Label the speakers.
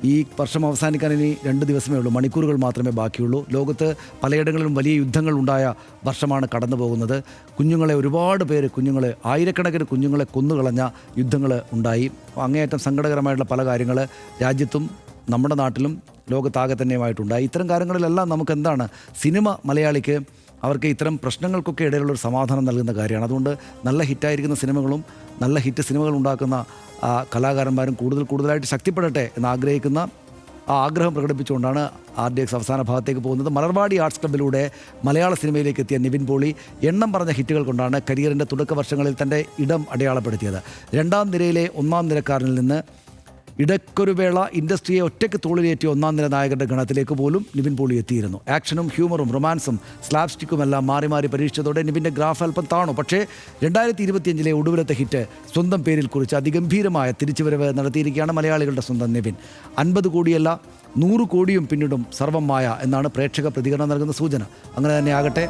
Speaker 1: ഈ വർഷം അവസാനിക്കാൻ ഇനി 2 ദിവസമേ ഉള്ളൂ, മണിക്കൂറുകൾ മാത്രമേ ബാക്കിയുള്ളൂ. ലോകത്ത് പലയിടങ്ങളിലും വലിയ യുദ്ധങ്ങൾ ഉണ്ടായ വർഷമാണ് കടന്നു പോകുന്നത്. കുഞ്ഞുങ്ങളെ ഒരുപാട് പേര് ആയിരക്കണക്കിന് കുഞ്ഞുങ്ങളെ കൊന്നുകളഞ്ഞ യുദ്ധങ്ങൾ ഉണ്ടായി. അങ്ങേയറ്റം സങ്കടകരമായിട്ടുള്ള പല കാര്യങ്ങൾ രാജ്യത്തും നമ്മുടെ നാട്ടിലും ലോകത്താകെ തന്നെയുമായിട്ടുണ്ടായി. ഇത്തരം കാര്യങ്ങളിലെല്ലാം നമുക്ക് എന്താണ് സിനിമ മലയാളിക്ക് അവർക്ക് ഇത്തരം പ്രശ്നങ്ങൾക്കൊക്കെ ഇടയിലുള്ളൊരു സമാധാനം നൽകുന്ന കാര്യമാണ്. അതുകൊണ്ട് നല്ല ഹിറ്റായിരിക്കുന്ന സിനിമകളും നല്ല ഹിറ്റ് സിനിമകൾ ഉണ്ടാക്കുന്ന കലാകാരന്മാരും കൂടുതലായിട്ട് ശക്തിപ്പെടട്ടെ എന്നാഗ്രഹിക്കുന്ന ആഗ്രഹം പ്രകടിപ്പിച്ചുകൊണ്ടാണ് RDX അവസാന ഭാഗത്തേക്ക് പോകുന്നത്. മലർവാടി ആർട്സ് ക്ലബ്ബിലൂടെ മലയാള സിനിമയിലേക്ക് എത്തിയ നിവിൻ പോളി എണ്ണം പറഞ്ഞ ഹിറ്റുകൾ കൊണ്ടാണ് കരിയറിൻ്റെ തുടക്ക വർഷങ്ങളിൽ തൻ്റെ ഇടം അടയാളപ്പെടുത്തിയത്. 2ാം നിരയിലെ 1ാം നിരക്കാരനിൽ നിന്ന് ഇടയ്ക്കൊരു വേള ഇൻഡസ്ട്രിയെ ഒറ്റയ്ക്ക് തോളിലേറ്റിയ 1ാം നിര നായകരുടെ ഗണത്തിലേക്ക് പോലും നിവിൻ പോളി എത്തിയിരുന്നു. ആക്ഷനും ഹ്യൂമറും റൊമാൻസും സ്ലാപ്സ്റ്റിക്കുമെല്ലാം മാറി പരീക്ഷിച്ചതോടെ നിവിൻ്റെ ഗ്രാഫ് അല്പം താണു. പക്ഷേ 2025 ഒടുവിലത്തെ ഹിറ്റ് സ്വന്തം പേരിൽ കുറിച്ച് അതിഗംഭീരമായ തിരിച്ചുവരവ് നടത്തിയിരിക്കുകയാണ് മലയാളികളുടെ സ്വന്തം നിവിൻ. 50 കോടിയല്ല 100 കോടിയും പിന്നിടും സർവം മായ എന്നാണ് പ്രേക്ഷക പ്രതികരണം നൽകുന്ന സൂചന. അങ്ങനെ തന്നെ ആകട്ടെ.